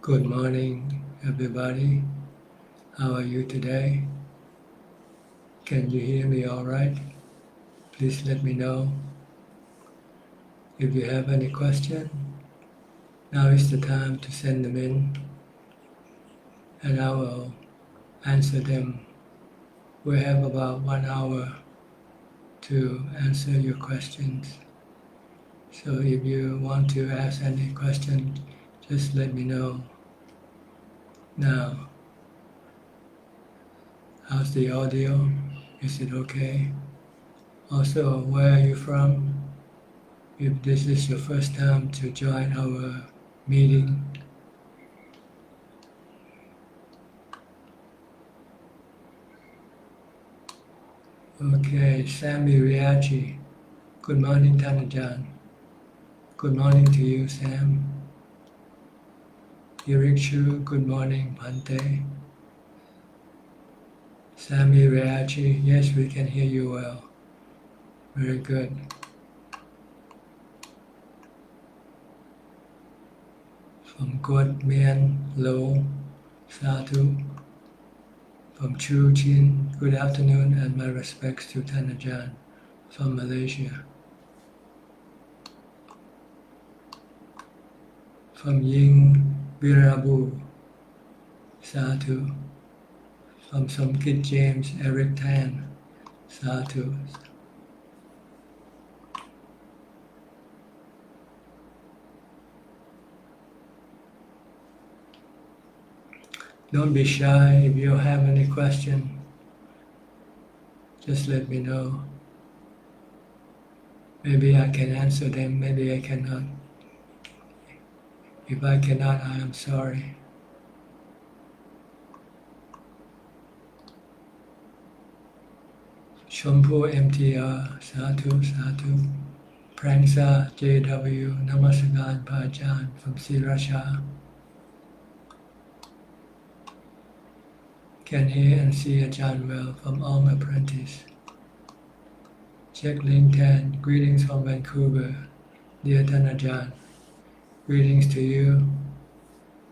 Good morning, everybody. How are you today? Can you hear me all right? Please let me know. If you have any question, now is the time to send them in, and I will answer them. We have about 1 hour to answer your questions. So if you want to ask any question, just let me know. Now, how's the audio? Is it okay? Also, where are you from? If this is your first time to join our meeting, okay, Sammy Riachi, good morning, Ajahn. Good morning to you, Sam. Eric Chu, good morning, Pante. Sammy Riachi, yes, we can hear you well. Very good. From Guat Mian Lo, Satu. From Chu Chin, good afternoon and my respects to Ajahn from Malaysia. From Ying Birabu, Satu. From Somkit James Eric Tan, Satu. Don't be shy. If you have any question, just let me know. Maybe I can answer them, maybe I cannot. If I cannot, I am sorry. Chonburi MTR, Satu, Satu. Prangsa JW, Namaskaran Ajahn from Sriracha. Can hear and see Ajahn well from Om Apprentice. Jack Linton, greetings from Vancouver. Dear Ajahn, greetings to you.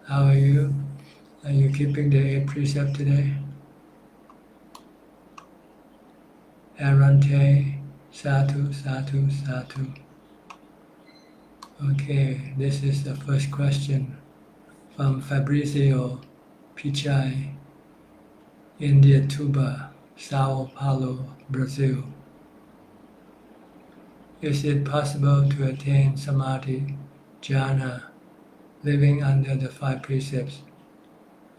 How are you? Are you keeping the 8 precepts today? Arante, Satu, Satu, Satu. Okay, this is the first question from Fabrizio Pichai, Indiatuba, Sao Paulo, Brazil. Is it possible to attain samadhi, jhana, living under the 5 precepts?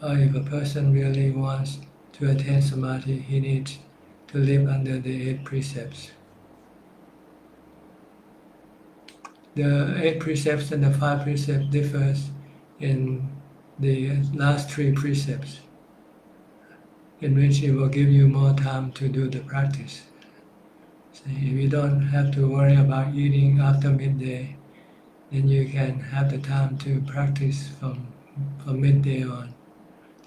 Or if a person really wants to attain samadhi, he needs to live under the 8 precepts. The 8 precepts and the 5 precepts differs in the last 3 precepts, in which it will give you more time to do the practice. So if you don't have to worry about eating after midday, then you can have the time to practice from midday on,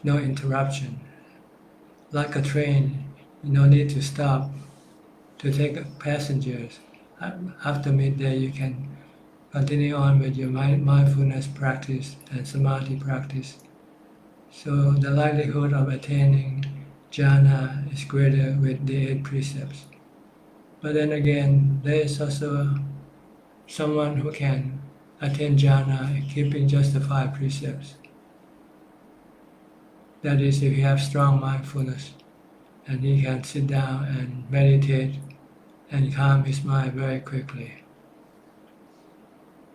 no interruption. Like a train, you don't need to stop to take passengers. After midday, you can continue on with your mindfulness practice and samadhi practice. So the likelihood of attaining jhana is greater with the 8 precepts. But then again, there is also someone who can attain jhana keeping just the 5 precepts. That is, if you have strong mindfulness, and he can sit down and meditate and calm his mind very quickly.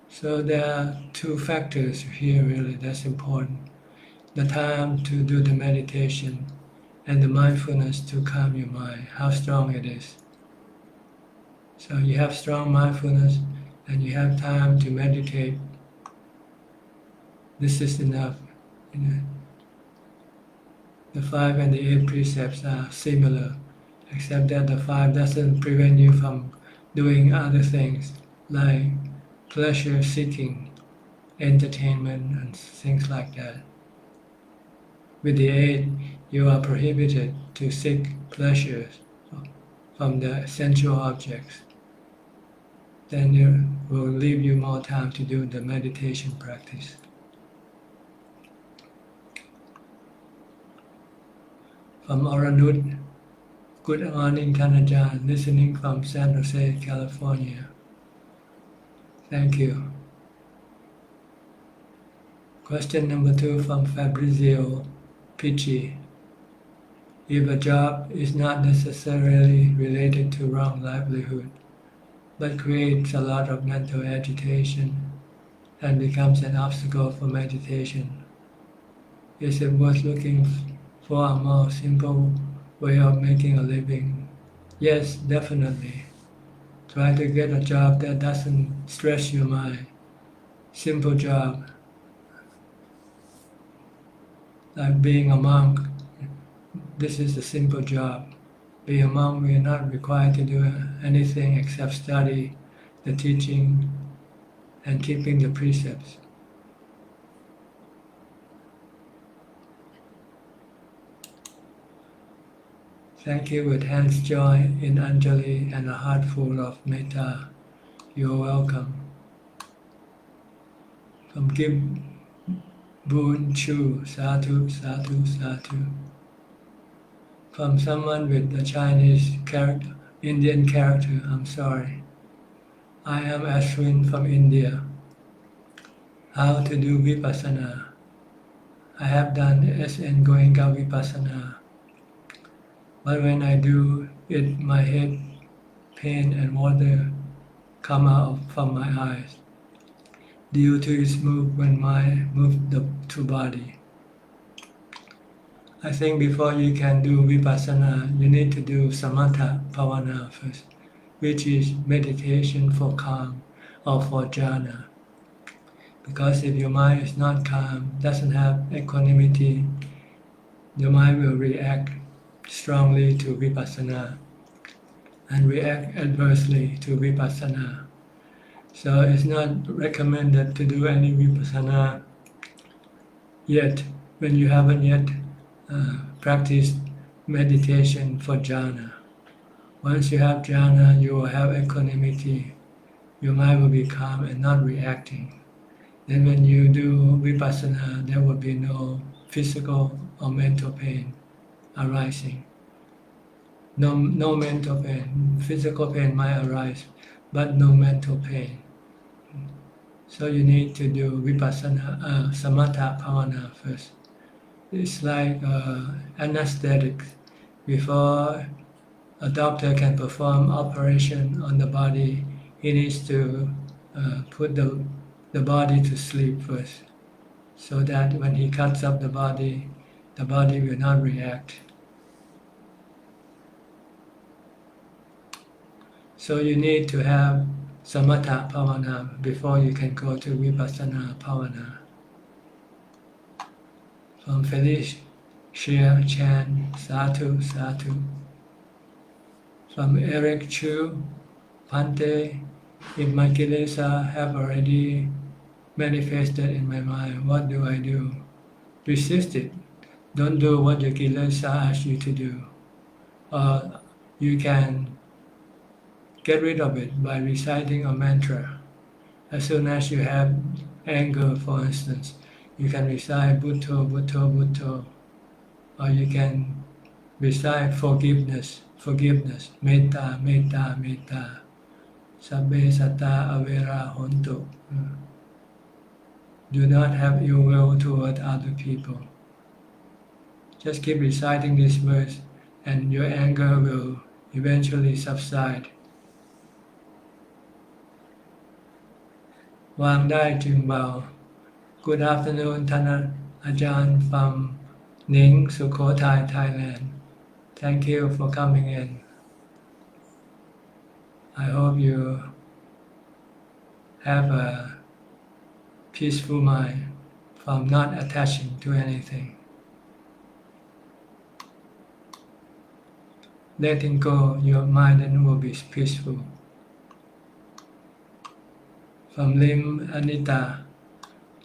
So there are 2 factors here really that's important. The time to do the meditation and the mindfulness to calm your mind, how strong it is. So you have strong mindfulness and you have time to meditate. This is enough. The 5 and the 8 precepts are similar, except that the 5 doesn't prevent you from doing other things like pleasure seeking, entertainment, and things like that. With the 8, you are prohibited to seek pleasures from the sensual objects. Then it will leave you more time to do the meditation practice. From Oranut, good morning Ajahn, listening from San Jose, California. Thank you. Question number 2 from Fabrizio Pichi. If a job is not necessarily related to wrong livelihood, but creates a lot of mental agitation and becomes an obstacle for meditation, is it worth looking for a more simple way of making a living? Yes, definitely. Try to get a job that doesn't stress your mind. Simple job, like being a monk. This is a simple job. Being a monk, we are not required to do anything except study the teaching and keeping the precepts. Thank you with hands joined in Anjali and a heart full of metta. You're welcome. From Gib Boon Chu, Sadhu, Sadhu, Sadhu. From someone with a Chinese character, Indian character, I'm sorry. I am Ashwin from India. How to do Vipassana? I have done SN Goenka Vipassana. But when I do it, my head pain and water come out from my eyes due to its move when I move the two body. I think before you can do Vipassana, you need to do Samatha Bhavana first, which is meditation for calm or for jhana. Because if your mind is not calm, doesn't have equanimity, your mind will react strongly to Vipassana and react adversely to Vipassana. So it's not recommended to do any Vipassana yet when you haven't yet practiced meditation for jhana. Once you have jhana, you will have equanimity. Your mind will be calm and not reacting. Then when you do Vipassana, there will be no physical or mental pain arising. No mental pain. Physical pain might arise, but no mental pain. So you need to do Vipassana, Samatha Bhavana first. It's like anesthetic. Before a doctor can perform operation on the body, he needs to put the body to sleep first, so that when he cuts up the body will not react. So you need to have Samatha Bhavana before you can go to Vipassana Bhavana. From Felicia Chan, Sadhu, Sadhu. From Eric Chu, Pante, if my kilesa have already manifested in my mind, what do I do? Resist it. Don't do what your kilesa asks you to do. Or you can get rid of it by reciting a mantra. As soon as you have anger, for instance, you can recite Bhutto, Bhutto, Bhutto. Or you can recite forgiveness, metta, metta, metta. Sabbe satta avera hontu. Do not have ill will toward other people. Just keep reciting this verse and your anger will eventually subside. วางได้จึงเบา Good afternoon, Ajahn from Ning, Sukhothai, Thailand. Thank you for coming in. I hope you have a peaceful mind from not attaching to anything. Letting go your mind and will be peaceful. From Lim Anita,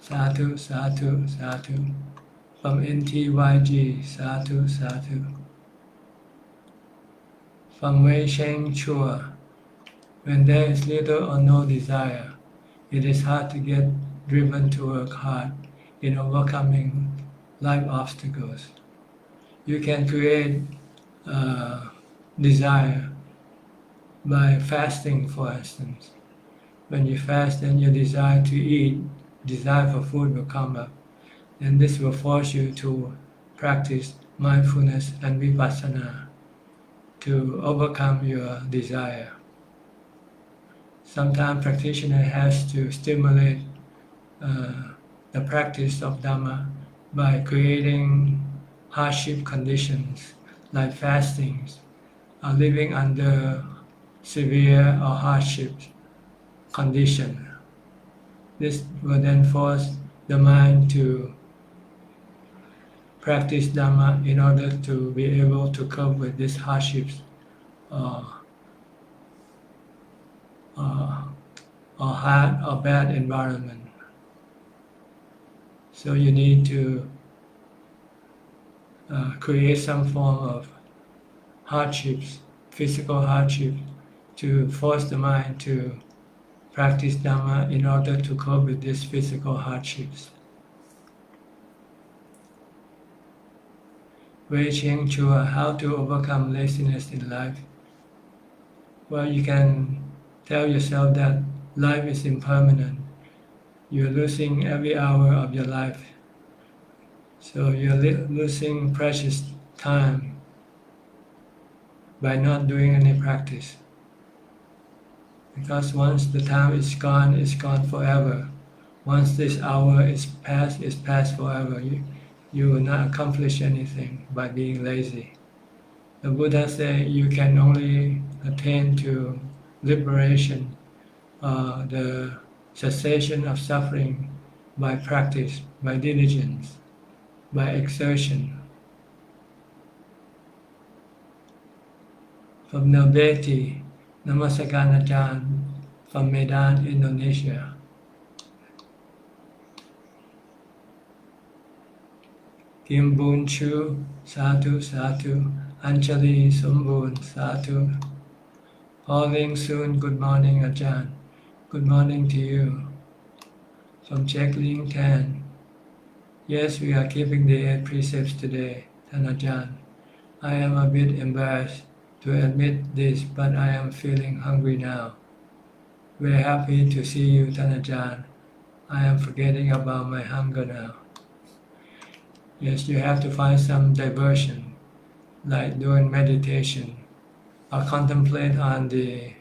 Sadhu, Sadhu, Sadhu. From NTYG, Sadhu, Sadhu. From Wei Sheng Chua, when there is little or no desire, it is hard to get driven to work hard in overcoming life obstacles. You can create desire by fasting, for instance. When you fast, then your desire to eat, desire for food will come up. And this will force you to practice mindfulness and vipassana to overcome your desire. Sometimes practitioner has to stimulate the practice of Dhamma by creating hardship conditions like fasting or living under severe or hardship condition. This will then force the mind to practice Dhamma in order to be able to cope with these hardships or hard or bad environment. So you need to create some form of hardships, physical hardship, to force the mind to practice Dhamma in order to cope with these physical hardships. Wei Cheng Chua, how to overcome laziness in life? Well, you can tell yourself that life is impermanent. You're losing every hour of your life. So you're losing precious time by not doing any practice. Because once the time is gone, it's gone forever. Once this hour is past forever. You will not accomplish anything by being lazy. The Buddha said you can only attain to liberation, the cessation of suffering by practice, by diligence, by exertion. From Nabeti, Namaskaran Ajahn from Medan, Indonesia. Kim Boon Chu, Sadhu, Sadhu. Anjali Somboon, Sadhu. Pauline Soon, good morning Ajahn. Good morning to you. From Jacqueline Tan. Yes, we are keeping the 8 precepts today, Ajahn. I am a bit embarrassed to admit this, but I am feeling hungry now. Very happy to see you, Ajahn. I am forgetting about my hunger now. Yes, you have to find some diversion, like doing meditation, or contemplate on the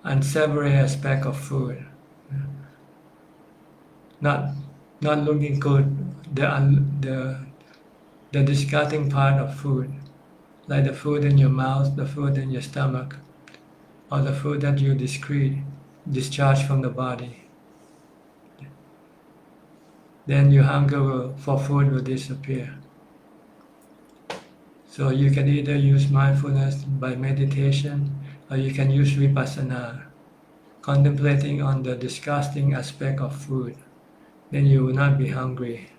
unsavory aspect of food. Not looking good, the disgusting part of food, like the food in your mouth, the food in your stomach, or the food that you discharge from the body. Then your hunger for food will disappear. So you can either use mindfulness by meditation, or you can use vipassana, contemplating on the disgusting aspect of food. Then you will not be hungry.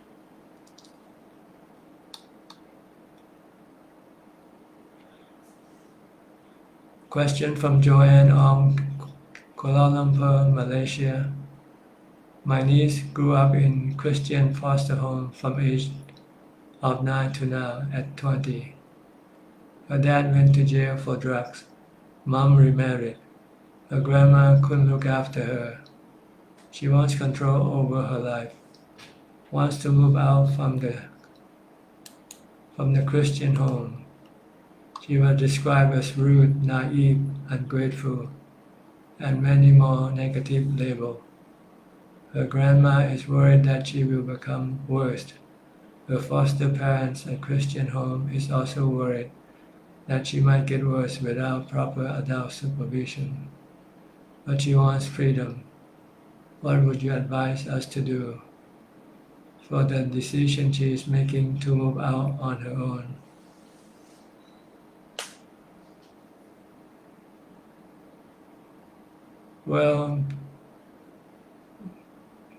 Question from Joanne Ong, Kuala Lumpur, Malaysia. My niece grew up in Christian foster home from age of 9 to now at 20. Her dad went to jail for drugs. Mom remarried. Her grandma couldn't look after her. She wants control over her life. Wants to move out from the Christian home. She was described as rude, naive, ungrateful, and many more negative labels. Her grandma is worried that she will become worse. Her foster parents and Christian home is also worried that she might get worse without proper adult supervision. But she wants freedom. What would you advise us to do for the decision she is making to move out on her own? Well,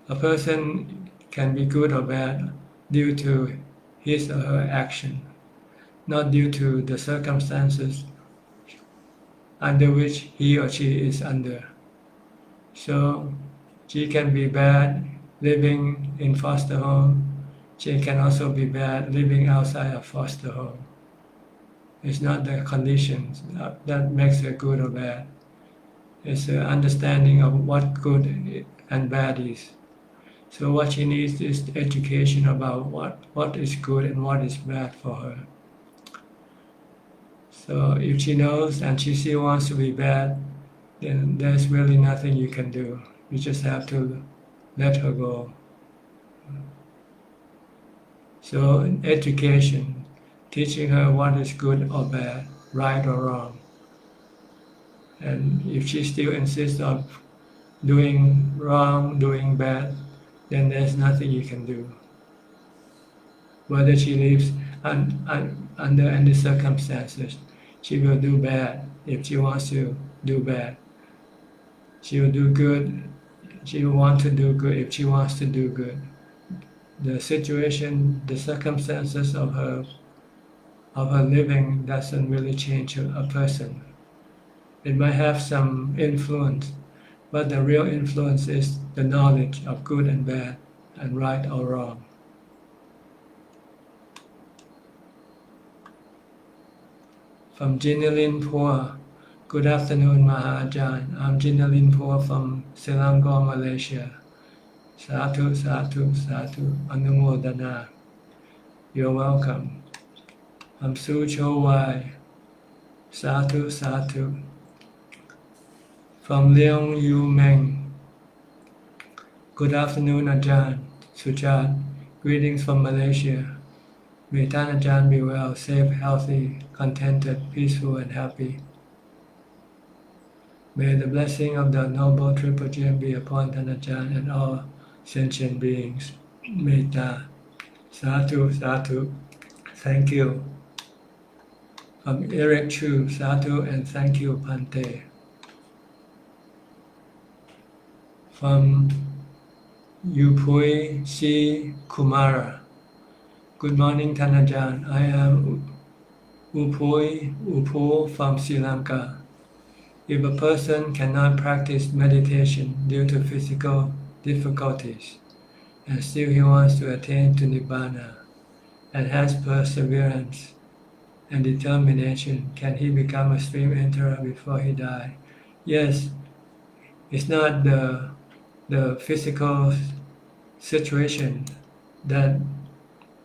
a person can be good or bad due to his or her action, not due to the circumstances under which he or she is under. So she can be bad living in foster home. She can also be bad living outside of foster home. It's not the conditions that makes her good or bad. It's the understanding of what good and bad is. So what she needs is education about what is good and what is bad for her. So if she knows and she still wants to be bad, then there's really nothing you can do. You just have to let her go. So education, teaching her what is good or bad, right or wrong. And if she still insists of doing wrong, doing bad, then there's nothing you can do. Whether she lives under any circumstances, she will do bad if she wants to do bad. She will do good. She will want to do good if she wants to do good. The situation, the circumstances of her living doesn't really change a person. It might have some influence, but the real influence is the knowledge of good and bad and right or wrong. From Jinalin Pur. Good afternoon, Ajahn. I'm Jinalin Pur from Selangor, Malaysia. Sadhu, sadhu, sadhu. Anumodana. You're welcome. I'm Suchart. Sadhu, sadhu. From Leong Yu Meng. Good afternoon, Ajahn. Suchart. Greetings from Malaysia. May Tan Ajahn be well, safe, healthy, contented, peaceful, and happy. May the blessing of the Noble Triple Gem be upon Tan Ajahn and all sentient beings. Metta. Sadhu, sadhu. Thank you. From Eric Chu. Sadhu and thank you, Pante. From Yupui C. Kumara. Good morning, Tan Ajahn. I am Upu from Sri Lanka. If a person cannot practice meditation due to physical difficulties, and still he wants to attain to Nibbana, and has perseverance and determination, can he become a stream enterer before he dies? Yes, it's not the physical situation that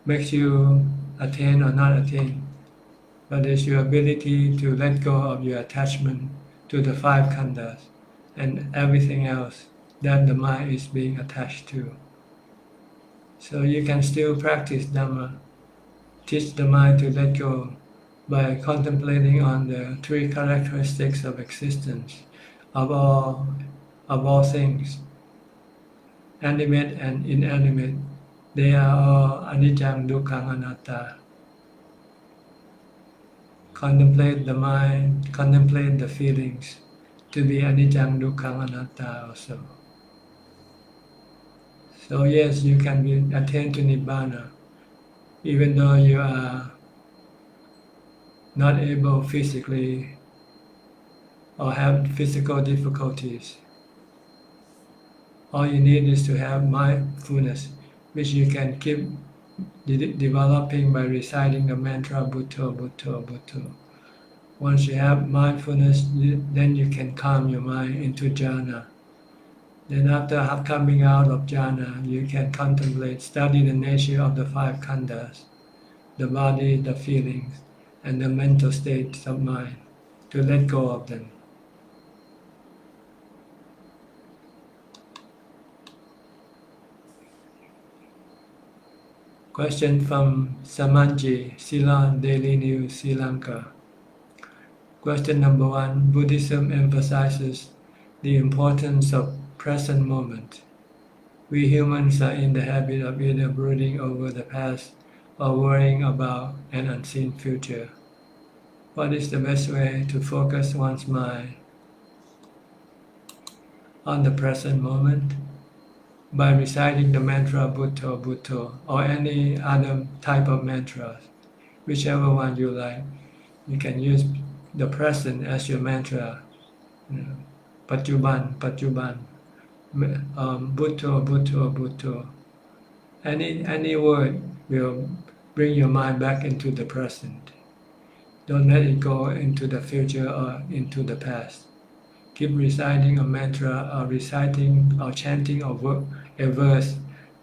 makes you attain or not attain, but it's your ability to let go of your attachment to the five khandhas and everything else that the mind is being attached to. So you can still practice Dhamma, teach the mind to let go by contemplating on the three characteristics of existence of all things, animate and inanimate. They are all anicca, dukkha, anatta. Contemplate the mind, contemplate the feelings to be anicca, dukkha, anatta also. So yes, you can attain to Nibbana, even though you are not able physically or have physical difficulties. All you need is to have mindfulness, which you can keep developing by reciting the mantra Bhutto, Bhutto, Bhutto. Once you have mindfulness, then you can calm your mind into jhana. Then after coming out of jhana, you can contemplate, study the nature of the five khandhas, the body, the feelings, and the mental states of mind, to let go of them. Question from Samanji, Ceylon Daily News, Sri Lanka. Question number 1. Buddhism emphasizes the importance of present moment. We humans are in the habit of either brooding over the past or worrying about an unseen future. What is the best way to focus one's mind on the present moment? By reciting the mantra Bhutto, Bhutto, or any other type of mantra, whichever one you like. You can use the present as your mantra, Pajuban, Pajuban, Bhutto, Bhutto, Bhutto. Any word will bring your mind back into the present. Don't let it go into the future or into the past. Keep reciting a mantra or reciting or chanting a verse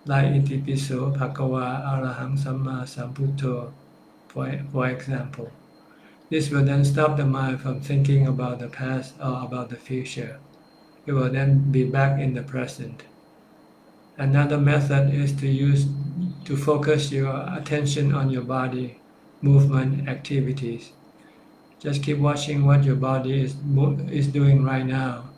like Itipiso Bhagava Arahang Samma Sambuddho, for example. This will then stop the mind from thinking about the past or about the future. It will then be back in the present. Another method is to focus your attention on your body, movement, activities. Just keep watching what your body is doing right now.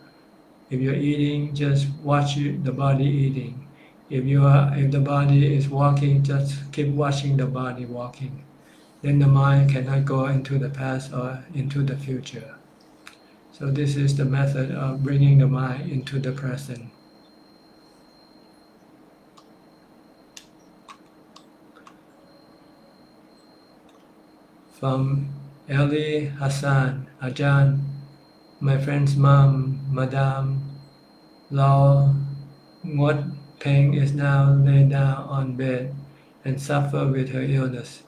If you're eating, just watch the body eating. If the body is walking, just keep watching the body walking. Then the mind cannot go into the past or into the future. So this is the method of bringing the mind into the present. From Ali Hassan, Ajahn, my friend's mom, Madame Lao Ngot Peng is now laid down on bed and suffer with her illness.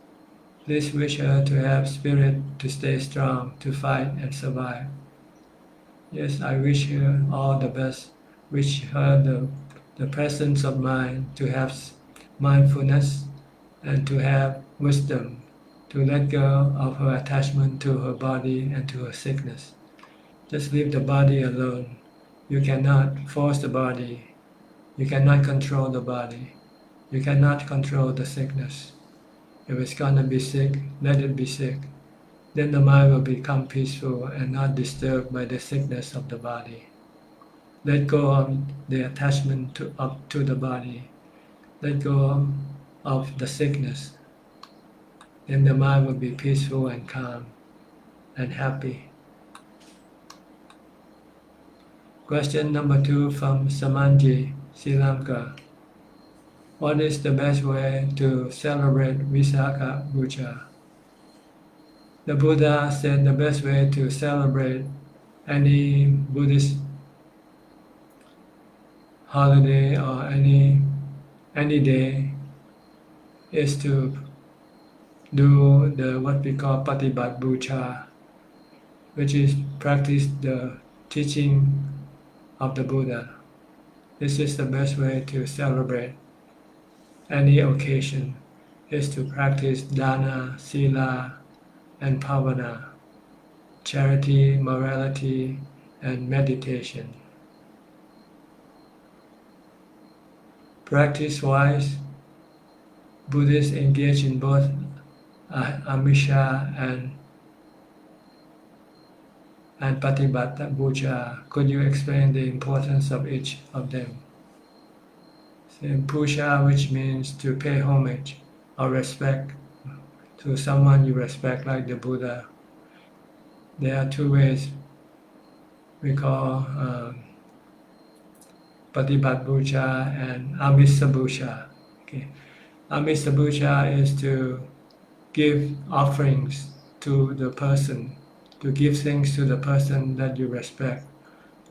Please wish her to have spirit to stay strong, to fight and survive. Yes, I wish her all the best. Wish her the presence of mind, to have mindfulness and to have wisdom, to let go of her attachment to her body and to her sickness. Just leave the body alone. You cannot force the body. You cannot control the body. You cannot control the sickness. If it's going to be sick, let it be sick. Then the mind will become peaceful and not disturbed by the sickness of the body. Let go of the attachment to the body. Let go of the sickness. Then the mind will be peaceful and calm and happy. Question number 2 from Samanji, Sri Lanka. What is the best way to celebrate Visakha Buddha? The Buddha said the best way to celebrate any Buddhist holiday or any day is to do what we call Patibat Bucha, which is practice the teaching of the Buddha. This is the best way to celebrate any occasion, is to practice dana, sila, and bhavana, charity, morality, and meditation. Practice-wise, Buddhists engage in both amisha and patibata puja. Could you explain the importance of each of them? Puja, which means to pay homage or respect to someone you respect, like the Buddha. There are two ways we call Patibat Puja and Amisa Puja. Okay. Amisa Puja is to give offerings to the person, to give things to the person that you respect,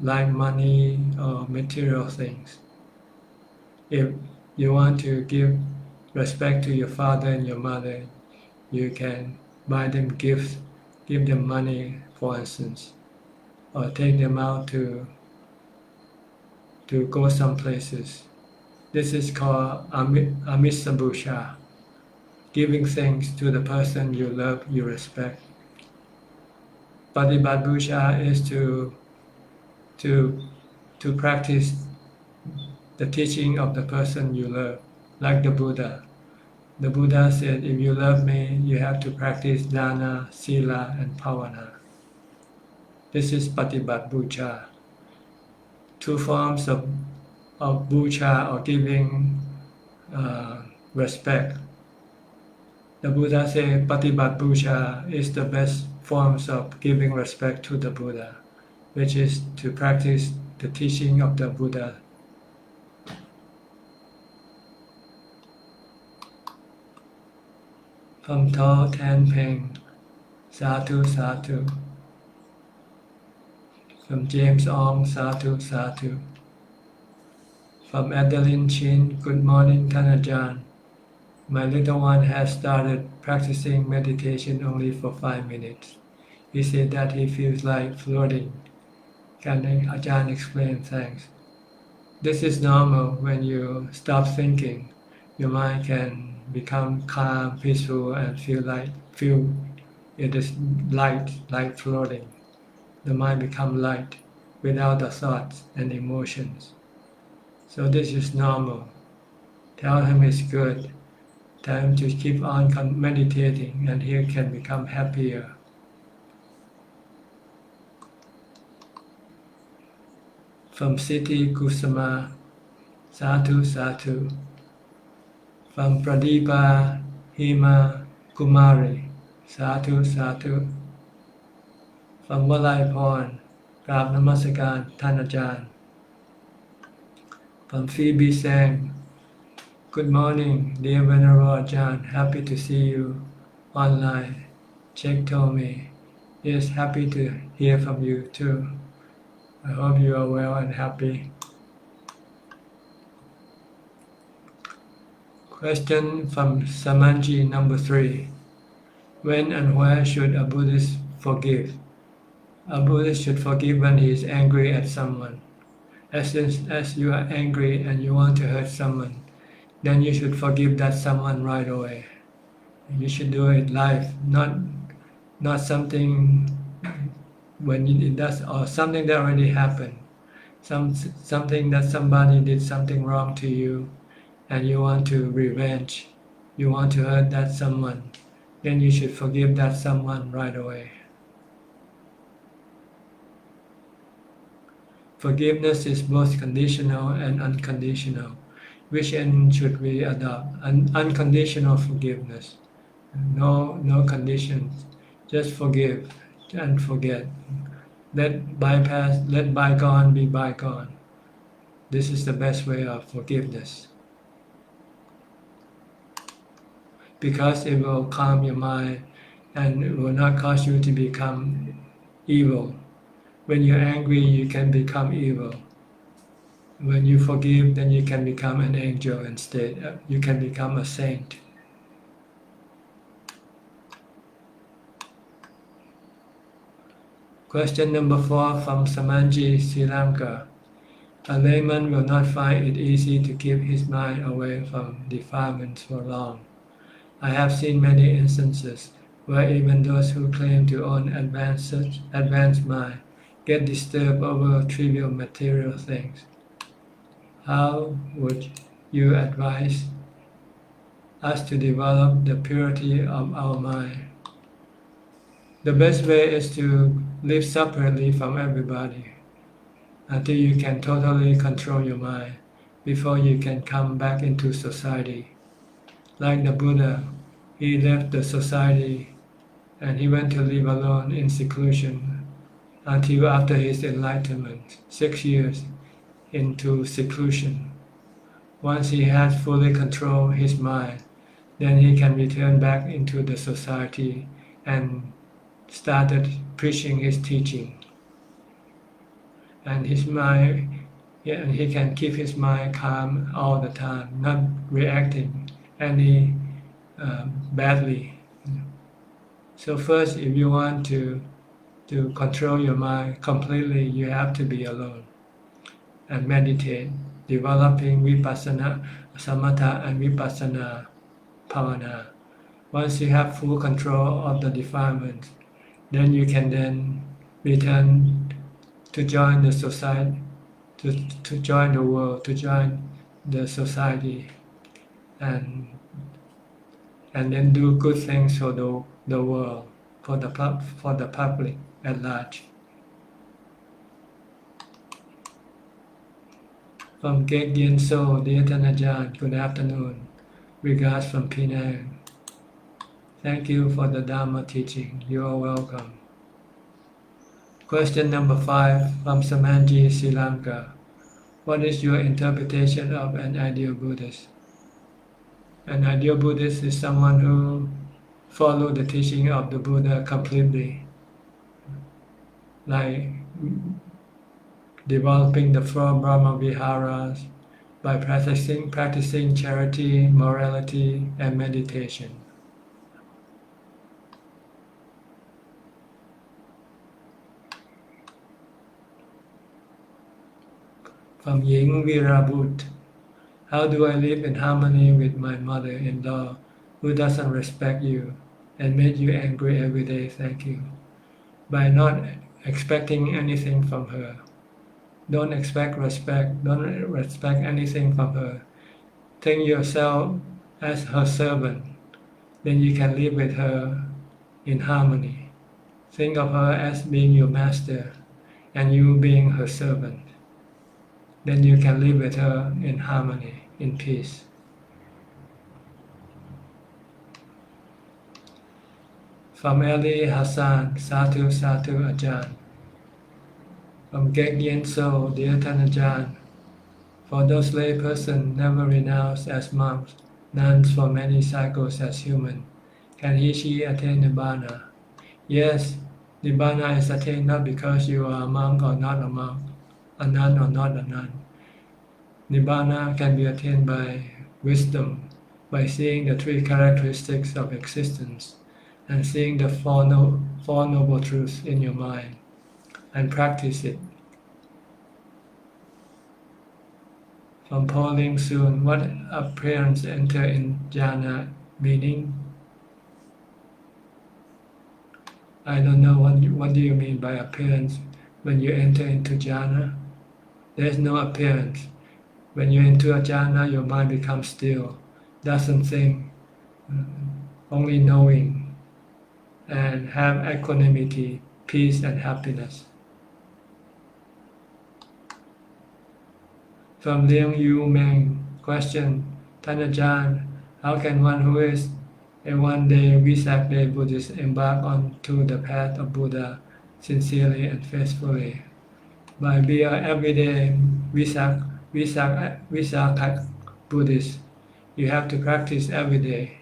like money or material things. If you want to give respect to your father and your mother, you can buy them gifts, give them money, for instance, or take them out to go some places. This is called Amisa Puja, giving things to the person you love, you respect. Patibat Puja is to practice the teaching of the person you love, like the Buddha. The Buddha said, if you love me, you have to practice dana, sila, and bhavana. This is Patibat Puja. Two forms of puja or giving respect. The Buddha said Patibat Puja is the best forms of giving respect to the Buddha, which is to practice the teaching of the Buddha. From Tho Tan Peng, Sadhu Sadhu. From James Ong, Sadhu Sadhu. From Adeline Chin, good morning, Ajahn. My little one has started practicing meditation only for 5 minutes. He said that he feels like floating. Can Ajahn explain? Thanks. This is normal. When you stop thinking, your mind can become calm, peaceful, and feel it is light, like floating. The mind becomes light without the thoughts and emotions. So this is normal. Tell him it's good. Tell him to keep on meditating, and he can become happier. From Siti Kusama, Sadhu Sadhu. From Pradeepa Hima Kumari, Sadhu Sadhu. From Walaiporn, Grab Namaskaranท่านอาจารย์ From Phoebe Sang, good morning, dear Venerable Ajahn. Happy to see you online. Check told me. Yes, happy to hear from you too. I hope you are well and happy. Question from Samanji number 3. When and where should a Buddhist forgive? A Buddhist should forgive when he is angry at someone. As soon as you are angry and you want to hurt someone, then you should forgive that someone right away. You should do it live, not something when it does, or something that already happened. Something that somebody did something wrong to you, and you want to revenge. You want to hurt that someone. Then you should forgive that someone right away. Forgiveness is both conditional and unconditional. Which end should we adopt? Unconditional forgiveness. No conditions. Just forgive and forget. Let bygone be bygone. This is the best way of forgiveness. Because it will calm your mind and it will not cause you to become evil. When you're angry, you can become evil. When you forgive, then you can become an angel instead. You can become a saint. Question number 4 from Samanji, Sri Lanka. A layman will not find it easy to keep his mind away from defilements for long. I have seen many instances where even those who claim to own advanced mind get disturbed over trivial material things. How would you advise us to develop the purity of our mind? The best way is to live separately from everybody until you can totally control your mind before you can come back into society. Like the Buddha, he left the society and he went to live alone in seclusion until after his enlightenment, 6 years into seclusion. Once he has fully controlled his mind, then he can return back into the society and started preaching his teaching. And his mind, and he can keep his mind calm all the time, not reacting any badly. So first, if you want to control your mind completely, you have to be alone and meditate, developing vipassana, samatha and vipassana bhavana. Once you have full control of the defilement, then you can then return to join the society, to join the world, to join the society, and then do good things for the world, for the public at large. From Kek Yen So, dear Ajahn, good afternoon. Regards from Penang. Thank you for the Dhamma teaching. You are welcome. Question number 5 from Samanji, Sri Lanka. What is your interpretation of an ideal Buddhist? An ideal Buddhist is someone who follows the teaching of the Buddha completely, like developing the 4 Brahma Viharas by practicing charity, morality, and meditation. From Ying Virabut, how do I live in harmony with my mother-in-law who doesn't respect you and made you angry every day? Thank you. By not expecting anything from her. Don't expect respect. Don't respect anything from her. Think yourself as her servant. Then you can live with her in harmony. Think of her as being your master and you being her servant. Then you can live with her in harmony, in peace. From Ali Hassan, Satu Satu Ajahn. From Gek Yen So, dear Tan Ajahn, for those laypersons never renounced as monks, nuns for many cycles as human, can he/she attain Nibbana? Yes, Nibbana is attained not because you are a monk or not a monk, a nun or not a nun. Nibbana can be attained by wisdom, by seeing the three characteristics of existence and seeing the four noble truths in your mind and practice it. From Pauline Soon, what appearance enter in jhana meaning? I don't know what do you mean by appearance when you enter into jhana? There is no appearance. When you enter a jhana, your mind becomes still, doesn't think, only knowing, and have equanimity, peace, and happiness. From Liang Yu Meng, question, Tan Ajahn, how can one who is a one-day Vesak day Buddhist embark onto the path of Buddha sincerely and faithfully? By being an everyday Vesak Buddhist, you have to practice every day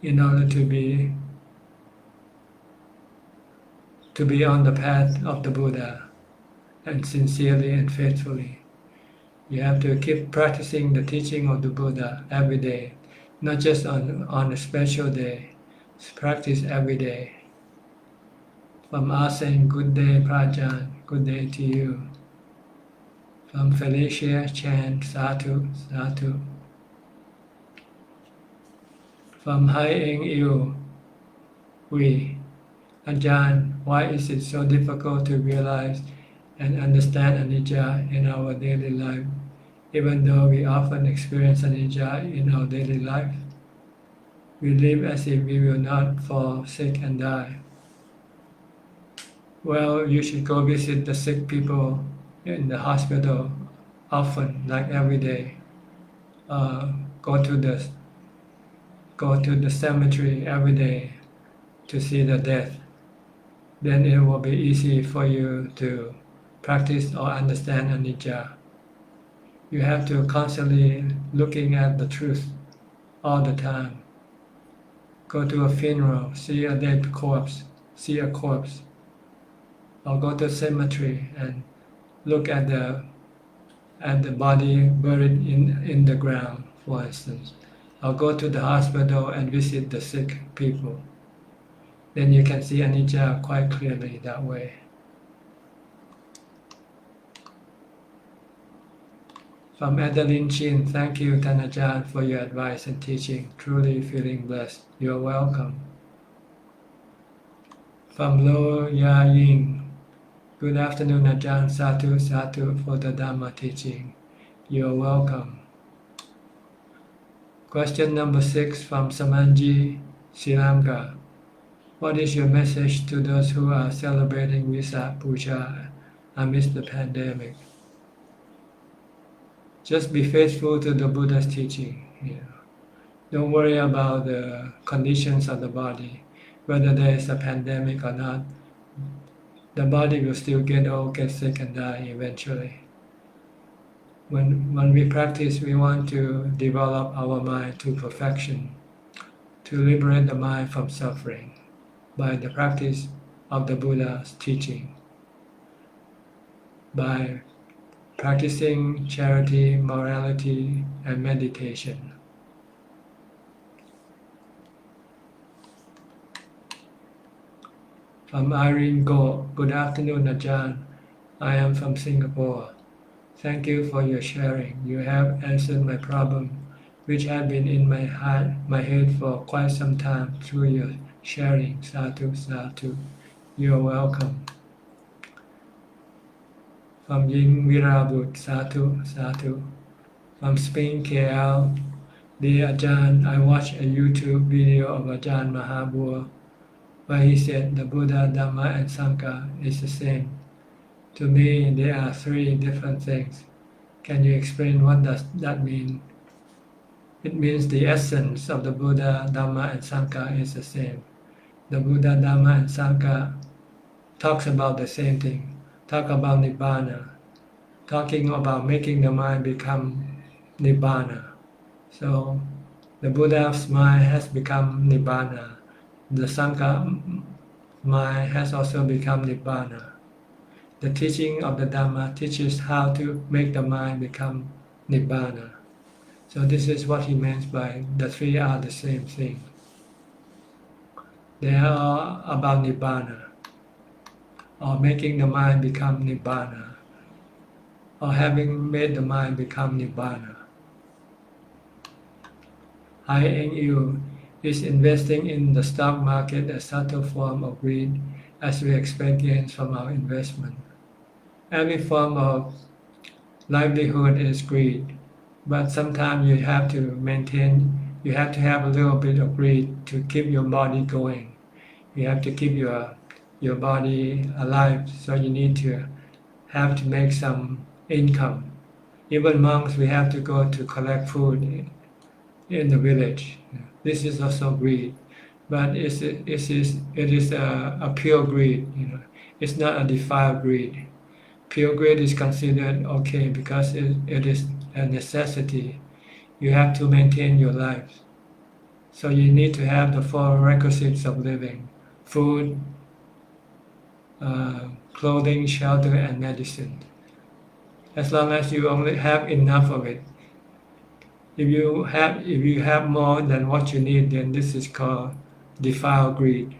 in order to be on the path of the Buddha and sincerely and faithfully. You have to keep practicing the teaching of the Buddha every day, not just on a special day. Practice every day. From Asen, good day, Prajan, good day to you. From Felicia Chan, Satu, Satu. From Hai Eng Il, we, Ajahn, why is it so difficult to realize and understand anicca in our daily life, even though we often experience anicca in our daily life? We live as if we will not fall sick and die. Well, you should go visit the sick people in the hospital often, like every day. Go to the cemetery every day to see the death. Then it will be easy for you to practice or understand anicca. You have to constantly looking at the truth all the time. Go to a funeral, see a dead corpse, see a corpse, or go to a cemetery and look at the body buried in the ground, for instance. Or go to the hospital and visit the sick people. Then you can see anicca quite clearly that way. From Adeline Chin, thank you, Tan Ajahn, for your advice and teaching. Truly feeling blessed. You're welcome. From Lo Ya Ying, good afternoon, Ajahn. Satu Satu for the Dhamma teaching. You're welcome. Question number 6 from Samanji, Sri Lanka. What is your message to those who are celebrating Vesak Puja amidst the pandemic? Just be faithful to the Buddha's teaching. Don't worry about the conditions of the body, whether there is a pandemic or not. The body will still get old, get sick, and die eventually. When we practice, we want to develop our mind to perfection, to liberate the mind from suffering by the practice of the Buddha's teaching, by practicing charity, morality, and meditation. From Irene Go, good afternoon, Ajahn. I am from Singapore. Thank you for your sharing. You have answered my problem, which had been in my head for quite some time through your sharing. Sadhu, sadhu. You are welcome. From Ying Virabut, sadhu, sadhu. From Spain, KL, dear Ajahn, I watched a YouTube video of Ajahn Mahabua where he said the Buddha, Dhamma, and Sangha is the same. To me, they are three different things. Can you explain what does that mean? It means the essence of the Buddha, Dhamma, and Sangha is the same. The Buddha, Dhamma, and Sangha talks about the same thing. Talk about Nibbana. Talking about making the mind become Nibbana. So the Buddha's mind has become Nibbana. The Sangha mind has also become Nibbana. The teaching of the Dhamma teaches how to make the mind become Nibbana. So this is what he means by the three are the same thing. They are about Nibbana, or making the mind become Nibbana, or having made the mind become Nibbana. Hai Eng Yu is investing in the stock market a subtle form of greed as we expect gains from our investment. Every form of livelihood is greed, but sometimes you have to have a little bit of greed to keep your body going. You have to keep your body alive, so you need to have to make some income. Even monks, we have to go to collect food in the village. This is also greed, but it is a pure greed. It's not a defiled greed. Pure greed is considered okay because it is a necessity. You have to maintain your life. So you need to have the four requisites of living: food, clothing, shelter, and medicine. As long as you only have enough of it. If you have more than what you need, then this is called defiled greed,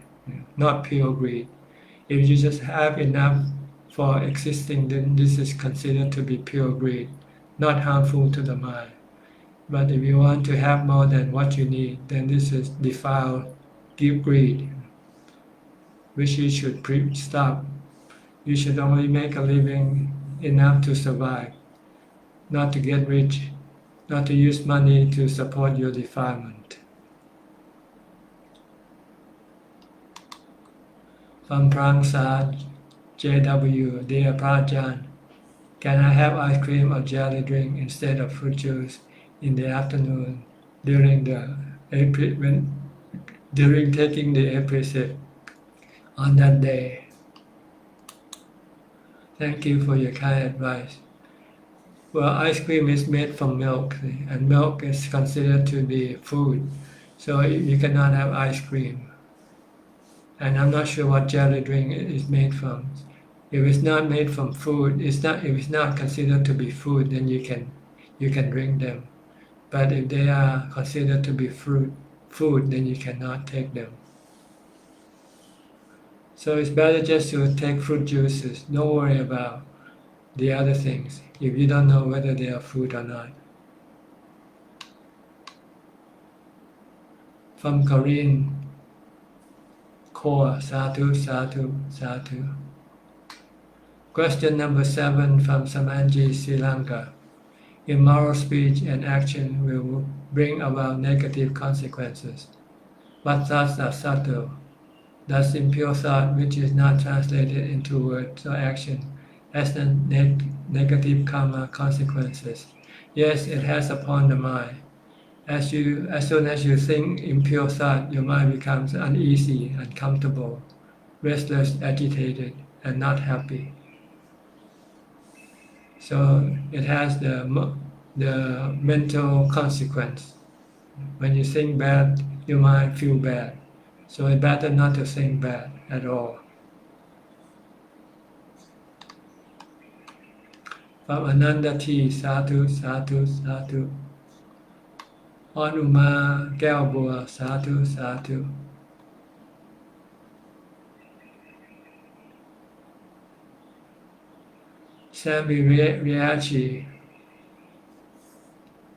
not pure greed. If you just have enough for existing, then this is considered to be pure greed, not harmful to the mind. But if you want to have more than what you need, then this is defiled greed, which you should stop. You should only make a living enough to survive, not to get rich, not to use money to support your defilement. From Prangsa JW, dear Prajan, can I have ice cream or jelly drink instead of fruit juice in the afternoon during taking the precept on that day? Thank you for your kind advice. Well, ice cream is made from milk, and milk is considered to be food, so you cannot have ice cream. And I'm not sure what jelly drink is made from. If it's not made from food, if it's not considered to be food, then you can drink them. But if they are considered to be food, then you cannot take them. So it's better just to take fruit juices. Don't worry about the other things if you don't know whether they are food or not. From Korean Core, sadhu, sadhu, sadhu. Question number 7 from Samanji, Sri Lanka. Immoral speech and action will bring about negative consequences. What thoughts are subtle? Does impure thought, which is not translated into words or action, has the negative karma consequences? Yes, it has upon the mind. As soon as you think impure thought, your mind becomes uneasy, uncomfortable, restless, agitated, and not happy. So it has the mental consequence. When you think bad, your mind feel bad. So it's better not to think bad at all. From Ananda T, Sadhu, Sadhu, Sadhu. On Uma, Gao Bua, Sadhu, Sadhu. Sammy Riachi,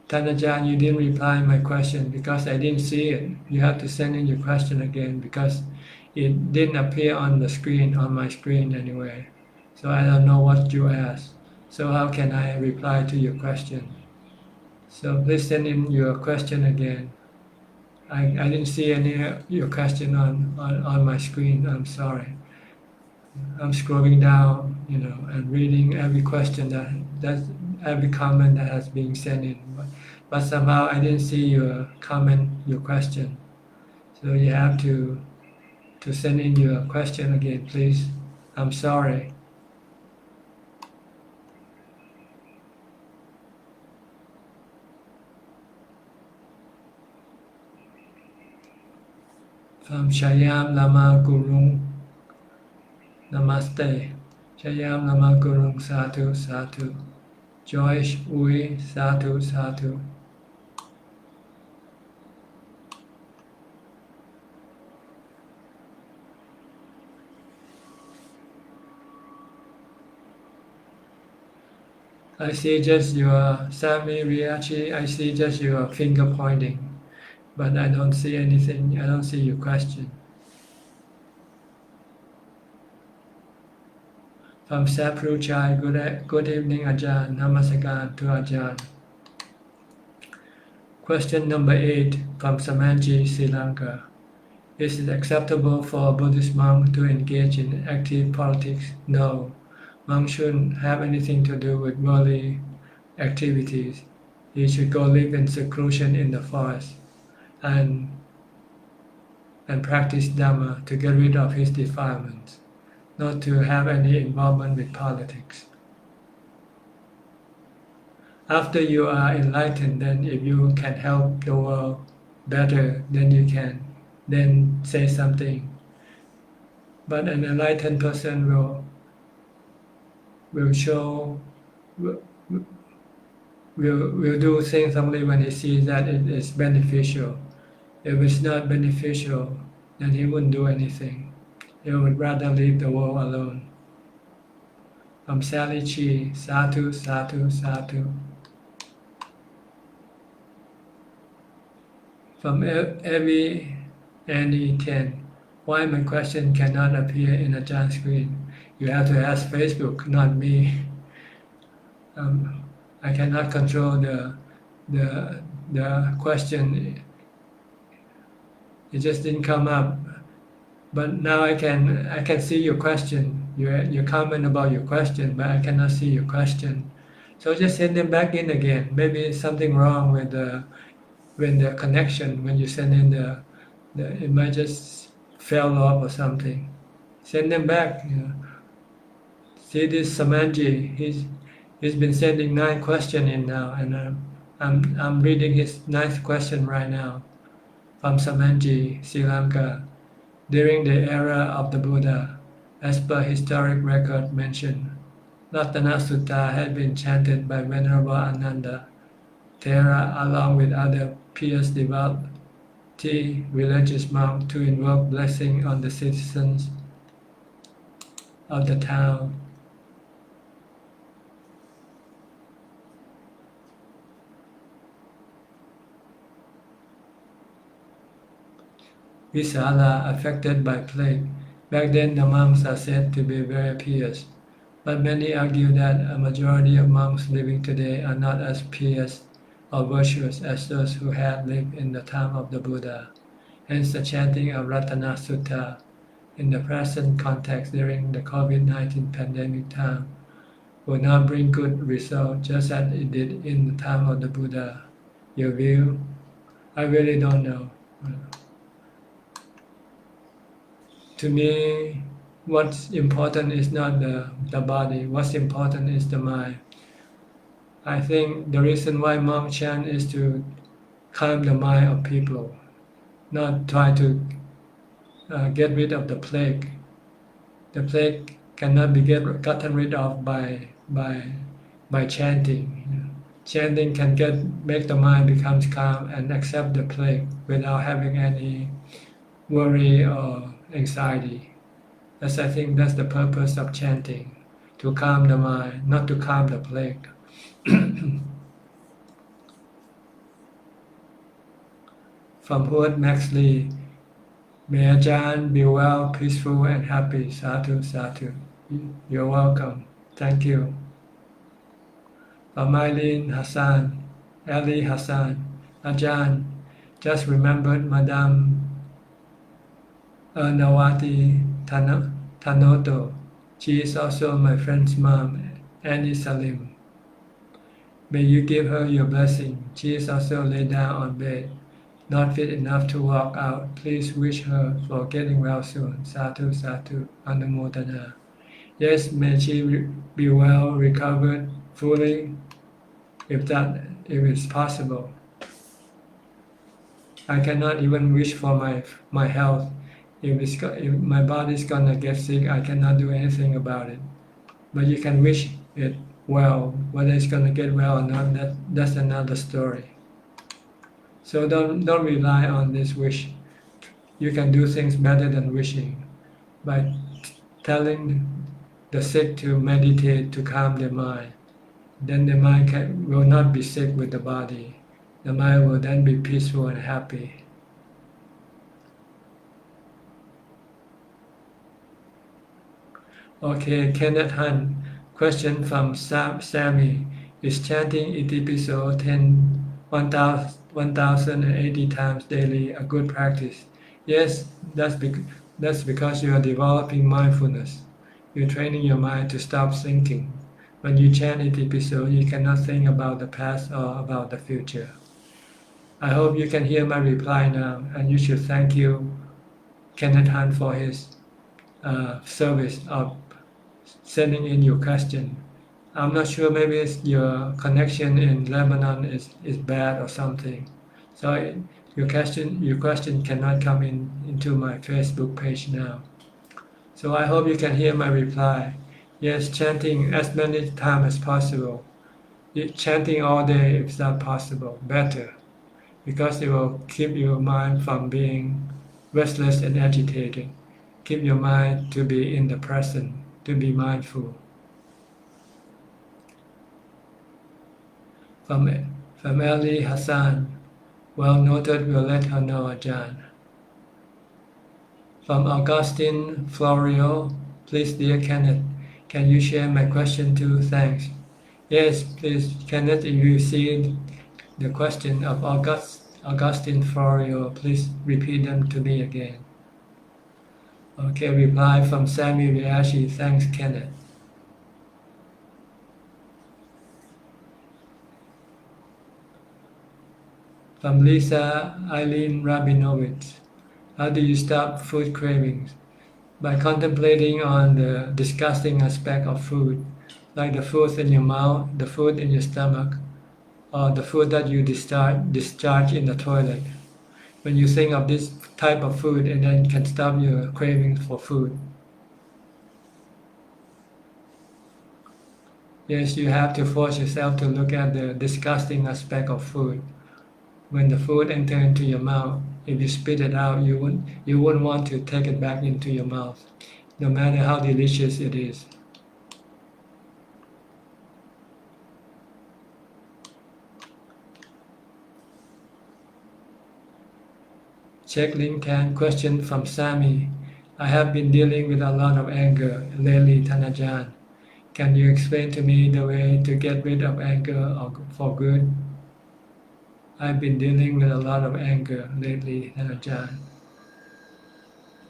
Tanajan, you didn't reply my question because I didn't see it. You have to send in your question again because it didn't appear on the screen, on my screen anyway. So I don't know what you asked. So how can I reply to your question? So please send in your question again. I didn't see any your question on my screen. I'm sorry. I'm scrolling down, and reading every question that every comment that has been sent in. But somehow I didn't see your comment, your question. So you have to send in your question again, please. I'm sorry. From Shayam Lama Gurung, Namaste. Shayam Lama Gurung, Sadhu, Sadhu. Joyce Ui, Sadhu, Sadhu. I see just your Sami Riachi, I see just your finger pointing, but I don't see anything, I don't see your question. From Sapru Chai, good evening Ajahn, Namaskaran to Ajahn. Question number 8 from Samanji, Sri Lanka. Is it acceptable for a Buddhist monk to engage in active politics? No. Monk shouldn't have anything to do with worldly activities. He should go live in seclusion in the forest and practice Dhamma to get rid of his defilements, not to have any involvement with politics. After you are enlightened, then if you can help the world better, then you can then say something. But an enlightened person will do things only when he sees that it is beneficial. If it's not beneficial, then he wouldn't do anything. He would rather leave the world alone. From Sally Chi, Sadhu, Sadhu, Sadhu. From every Annie 10, why my question cannot appear in a giant screen? You have to ask Facebook, not me. I cannot control the question. It just didn't come up. But now I can see your question, your comment about your question, but I cannot see your question. So just send them back in again. Maybe something wrong with the connection when you send in it might just fell off or something. Send them back. See this Samanji, he's been sending 9 questions in now, and I'm reading his 9th question right now. From Samanji, Sri Lanka. During the era of the Buddha, as per historic record mentioned, Ratana Sutta had been chanted by Venerable Ananda Thera along with other pious devotee religious monks to invoke blessing on the citizens of the town. Visala affected by plague. Back then the monks are said to be very pious, but many argue that a majority of monks living today are not as pious or virtuous as those who had lived in the time of the Buddha. Hence the chanting of Ratana Sutta in the present context during the COVID-19 pandemic time will not bring good results just as it did in the time of the Buddha. Your view? I really don't know. To me, what's important is not the body. What's important is the mind. I think the reason why monks chant is to calm the mind of people, not try to get rid of the plague. The plague cannot be gotten rid of by by chanting. Chanting can make the mind becomes calm and accept the plague without having any worry or anxiety. I think that's the purpose of chanting, to calm the mind, not to calm the plague. From Hood Maxley, may Ajahn be well, peaceful and happy. Sadhu, sadhu. You're welcome. Thank you. From Eileen Hassan, Ali Hassan, Ajahn, just remembered Madame Nawati Tanoto. She is also my friend's mom, Annie Salim. May you give her your blessing. She is also laid down on bed, not fit enough to walk out. Please wish her for getting well soon. Sadhu, sadhu, Anumodana. Yes, may she be well, recovered fully, if it's possible. I cannot even wish for my health. If my body's gonna get sick, I cannot do anything about it. But you can wish it well. Whether it's gonna get well or not, that's another story. So don't rely on this wish. You can do things better than wishing by telling the sick to meditate to calm their mind. Then the mind will not be sick with the body. The mind will then be peaceful and happy. Okay, Kenneth Hunt. Question from Sammy. Is chanting Itipiso 1,080 times daily a good practice? Yes, that's because you are developing mindfulness. You're training your mind to stop thinking. When you chant Itipiso, you cannot think about the past or about the future. I hope you can hear my reply now, and you should thank you, Kenneth Hunt, for his service of sending in your question. I'm not sure, maybe it's your connection in Lebanon is bad or something. So your question cannot come into my Facebook page now. So I hope you can hear my reply. Yes, chanting as many times as possible. Chanting all day if not possible, better, because it will keep your mind from being restless and agitated. Keep your mind to be in the present, to be mindful. From Ali Hassan, well noted, we'll let her know, Ajahn. From Augustine Florio, please, dear Kenneth, can you share my question too? Thanks. Yes, please, Kenneth, if you see the question of Augustine Florio, please repeat them to me again. Okay, reply from Sammy Riashi, thanks, Kenneth. From Lisa Eileen Rabinovich, how do you stop food cravings? By contemplating on the disgusting aspect of food, like the food in your mouth, the food in your stomach, or the food that you discharge in the toilet. When you think of this type of food, and then can stop your cravings for food. Yes, you have to force yourself to look at the disgusting aspect of food. When the food enters into your mouth, if you spit it out, you wouldn't want to take it back into your mouth, no matter how delicious it is. Check link can question from Sami. I have been dealing with a lot of anger lately, Tanajan. Can you explain to me the way to get rid of anger for good? I've been dealing with a lot of anger lately, Tanajan.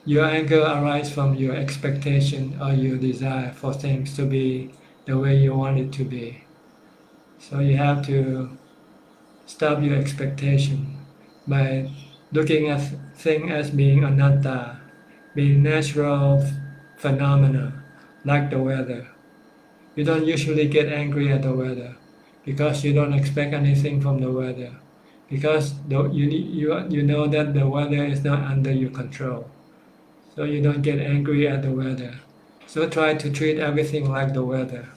Your anger arises from your expectation or your desire for things to be the way you want it to be. So you have to stop your expectation by looking at things as being anatta, being natural phenomena, like the weather. You don't usually get angry at the weather because you don't expect anything from the weather, because you know that the weather is not under your control. So you don't get angry at the weather. So try to treat everything like the weather,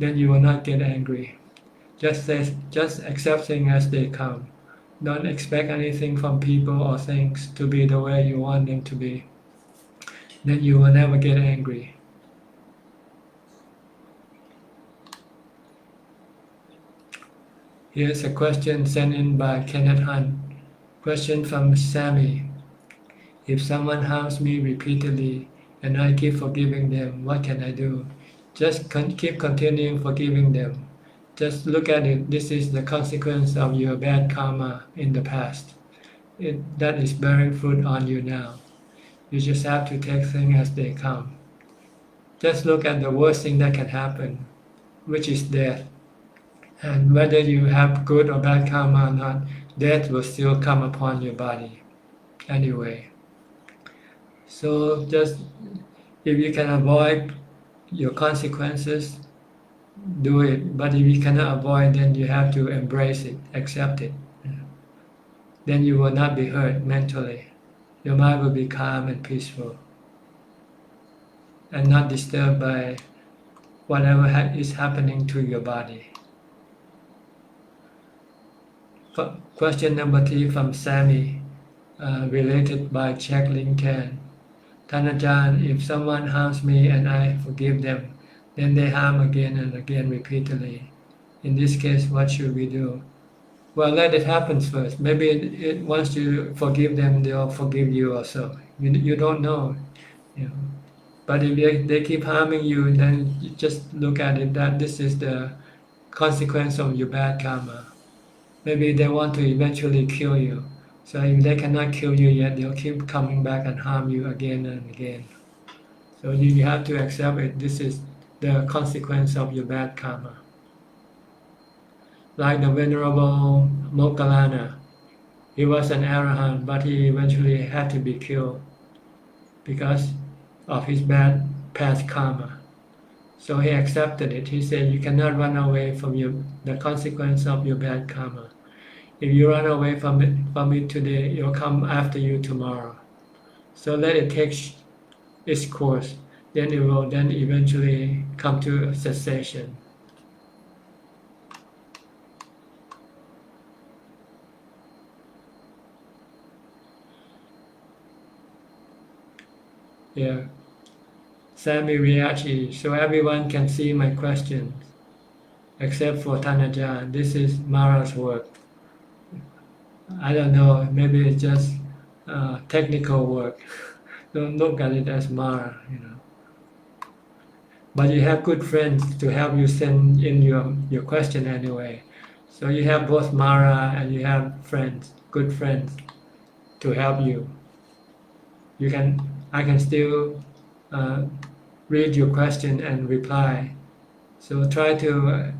then you will not get angry. Just accept things as they come. Don't expect anything from people or things to be the way you want them to be. Then you will never get angry. Here's a question sent in by Kenneth Hunt. Question from Sammy. If someone harms me repeatedly and I keep forgiving them, what can I do? Just keep continuing forgiving them. Just look at it. This is the consequence of your bad karma in the past. That is bearing fruit on you now. You just have to take things as they come. Just look at the worst thing that can happen, which is death. And whether you have good or bad karma or not, death will still come upon your body anyway. So just if you can avoid your consequences, do it. But if you cannot avoid, then you have to embrace it, accept it. Then you will not be hurt mentally. Your mind will be calm and peaceful and not disturbed by whatever is happening to your body. Question number 3 from Sammy, related by Jack Lincoln. Ajahn, if someone harms me and I forgive them, then they harm again and again repeatedly. In this case, what should we do? Well, let it happen first. Maybe once you forgive them, they'll forgive you also. You don't know. But if they keep harming you, then you just look at it that this is the consequence of your bad karma. Maybe they want to eventually kill you. So if they cannot kill you yet, they'll keep coming back and harm you again and again. So you have to accept it. This is the consequence of your bad karma. Like the Venerable Moggallana, he was an arahant, but he eventually had to be killed because of his bad past karma. So he accepted it. He said, you cannot run away from the consequence of your bad karma. If you run away from it today, it will come after you tomorrow. So let it take its course. Then it will then eventually come to cessation. Yeah. Sammy Riachi, so everyone can see my questions, except for Ajahn. This is Mara's work. I don't know, maybe it's just technical work. Don't look at it as Mara, But you have good friends to help you send in your question anyway. So you have both Mara and you have friends, good friends, to help you. I can still read your question and reply. So try to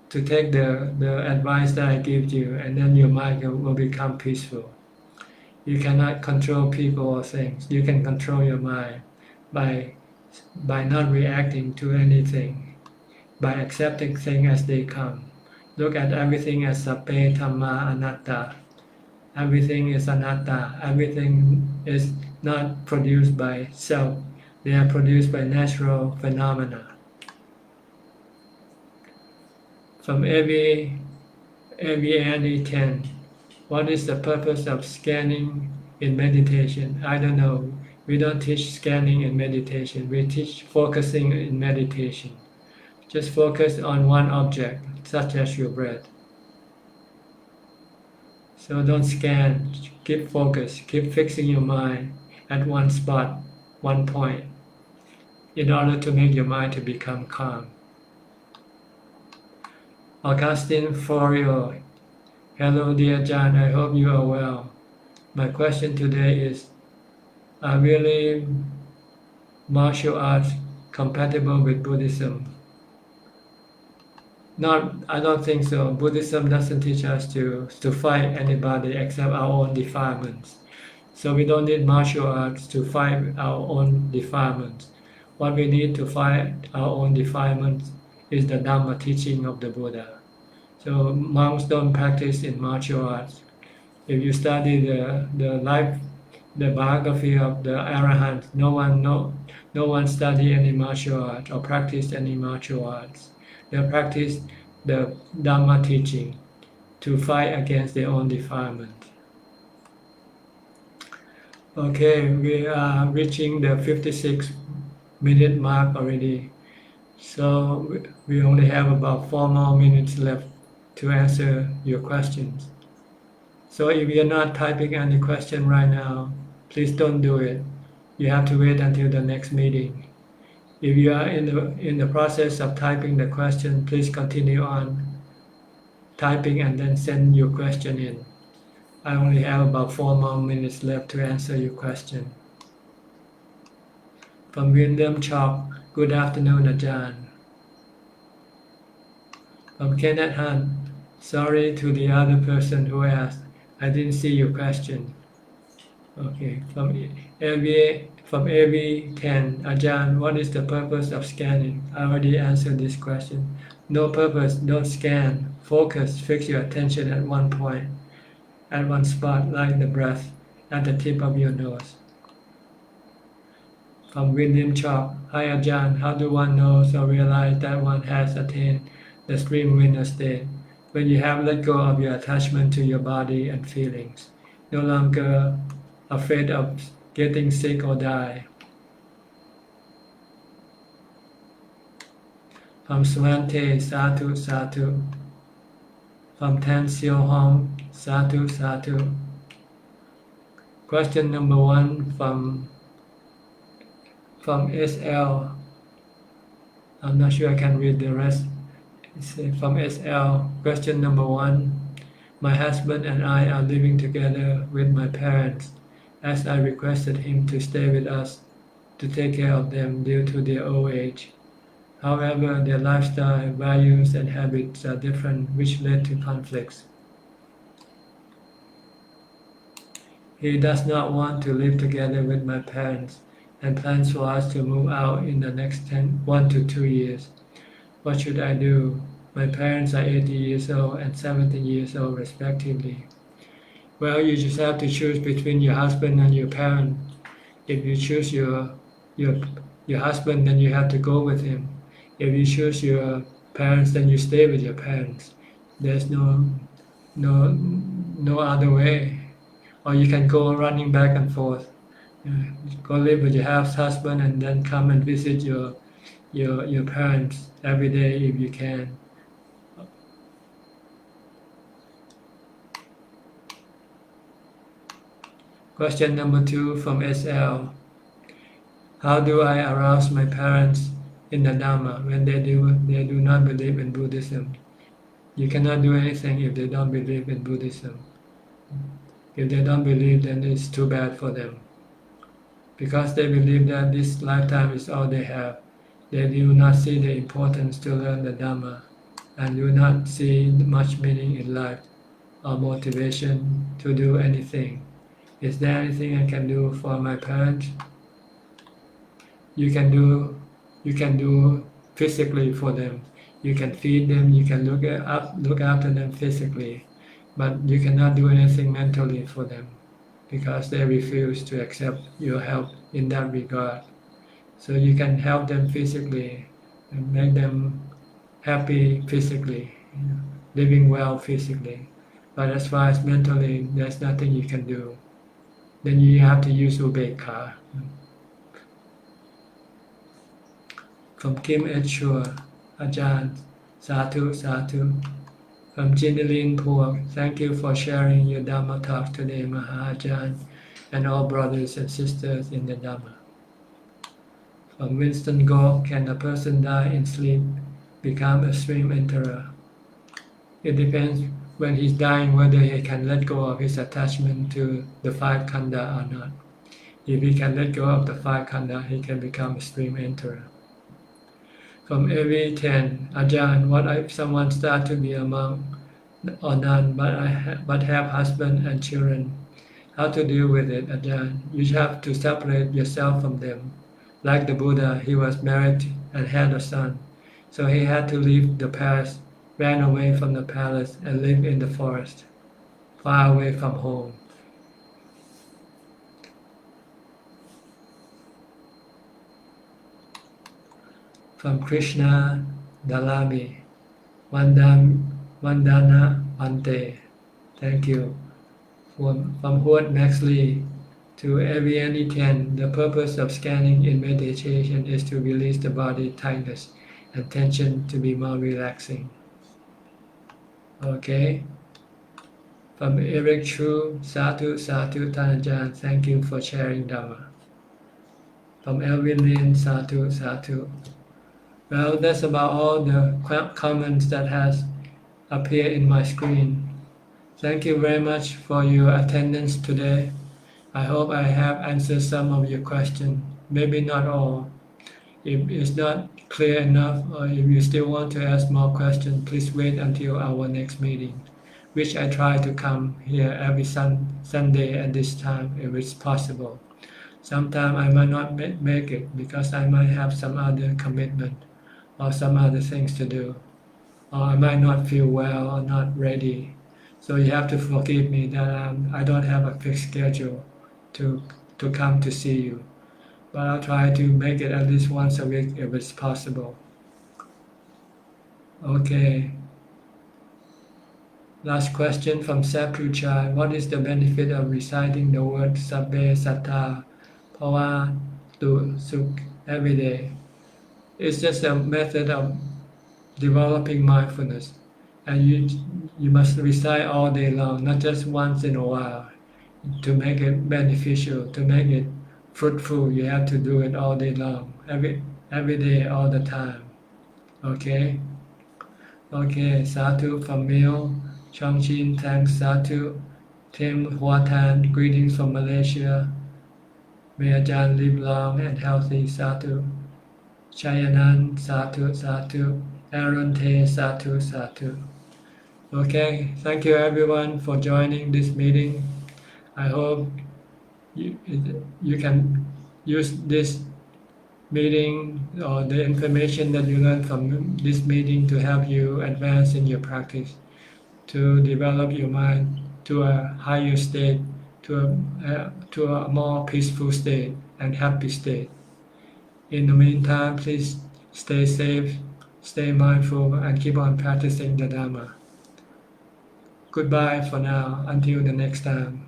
take the advice that I give you, and then your mind will become peaceful. You cannot control people or things. You can control your mind by not reacting to anything, by accepting things as they come. Look at everything as sappe dhamma anatta. Everything is anatta. Everything is not produced by self. They are produced by natural phenomena. From every Annie 10, what is the purpose of scanning in meditation? I don't know. We don't teach scanning in meditation. We teach focusing in meditation. Just focus on one object, such as your breath. So don't scan. Keep focus. Keep fixing your mind at one spot, one point, in order to make your mind to become calm. Augustine Florio, hello dear John, I hope you are well. My question today is, are really martial arts compatible with Buddhism? I don't think so. Buddhism doesn't teach us to fight anybody except our own defilements. So we don't need martial arts to fight our own defilements. What we need to fight our own defilements is the Dhamma teaching of the Buddha. So monks don't practice in martial arts. If you study the life, the biography of the Arahants, no No one study any martial art or practice any martial arts. They practice the Dhamma teaching to fight against their own defilement. Okay, we are reaching the 56-minute mark already. So we only have about 4 more minutes left to answer your questions. So if you're not typing any question right now, please don't do it. You have to wait until the next meeting. If you are in the process of typing the question, please continue on typing and then send your question in. I only have about 4 more minutes left to answer your question. From William Chop, good afternoon, Ajahn. From Kenneth Hunt, sorry to the other person who asked, I didn't see your question. Okay, from AV10, Ajahn, what is the purpose of scanning? I already answered this question. No purpose, don't scan. Focus, fix your attention at one point, at one spot, like the breath, at the tip of your nose. From William Chop, hi Ajahn, how do one know or realize that one has attained the stream winner state? When you have let go of your attachment to your body and feelings, no longer afraid of getting sick or die. From Swante, Satu, Satu. From Tan Seo Hong, Satu, Satu. Question number 1 from SL. I'm not sure I can read the rest. It's from SL. Question number 1. My husband and I are living together with my parents, as I requested him to stay with us to take care of them due to their old age. However, their lifestyle, values, and habits are different, which led to conflicts. He does not want to live together with my parents and plans for us to move out in the next 1 to 2 years. What should I do? My parents are 80 years old and 70 years old respectively. Well, you just have to choose between your husband and your parent. If you choose your husband, then you have to go with him. If you choose your parents, then you stay with your parents. There's no other way. Or you can go running back and forth. Go live with your husband and then come and visit your parents every day if you can. Question number 2 from SL. How do I arouse my parents in the Dhamma when they do not believe in Buddhism? You cannot do anything if they don't believe in Buddhism. If they don't believe, then it's too bad for them. Because they believe that this lifetime is all they have, they do not see the importance to learn the Dhamma and do not see much meaning in life or motivation to do anything. Is there anything I can do for my parents? You can do physically for them. You can feed them, you can look after them physically, but you cannot do anything mentally for them because they refuse to accept your help in that regard. So you can help them physically and make them happy physically, living well physically. But as far as mentally, there's nothing you can do. Then you have to use ubekkha. From Kim Echua, Ajahn, Satu, Satu. From Jinilin Pur, thank you for sharing your Dhamma talk today, Ajahn, and all brothers and sisters in the Dhamma. From Winston Gore, can a person die in sleep, become a stream enterer? It depends when he's dying whether he can let go of his attachment to the 5 khandha or not. If he can let go of the 5 khandha, he can become a stream enterer. From AV10, Ajahn, what if someone starts to be a monk or nun, but have husband and children? How to deal with it, Ajahn? You have to separate yourself from them. Like the Buddha, he was married and had a son, so he had to leave the palace, ran away from the palace and lived in the forest, far away from home. From Krishna Dalami, Vandana Ante. Thank you. From Huat Maxley to Aviani 10, the purpose of scanning in meditation is to release the body tightness and tension to be more relaxing. Okay. From Eric Chu, Sadhu, Sadhu, Tanajan, thank you for sharing Dhamma. From Elvin Lin, Sadhu, Sadhu. Well, that's about all the comments that has appeared in my screen. Thank you very much for your attendance today. I hope I have answered some of your questions, maybe not all. If it's not clear enough or if you still want to ask more questions, please wait until our next meeting, which I try to come here every Sunday at this time if it's possible. Sometimes I might not make it because I might have some other commitment or some other things to do, or I might not feel well or not ready. So you have to forgive me that I don't have a fixed schedule to come to see you. But I'll try to make it at least once a week if it's possible. Okay. Last question from Sapruchai. What is the benefit of reciting the word Sabbe Satta Bhavatu Sukh every day? It's just a method of developing mindfulness. And you must recite all day long, not just once in a while. To make it beneficial, to make it fruitful, you have to do it all day long, every day, all the time. Okay? Okay, Sadhu from Mil, Chongqing, thanks, Sadhu. Tim Huatan, greetings from Malaysia. May Ajahn live long and healthy, Sadhu. Chayanan, Sadhu, Sadhu. Aaron Te, Sadhu, Sadhu. Okay, thank you everyone for joining this meeting. I hope you can use this meeting or the information that you learn from this meeting to help you advance in your practice, to develop your mind to a higher state, to a more peaceful state and happy state. In the meantime, please stay safe, stay mindful, and keep on practicing the Dhamma. Goodbye for now, until the next time.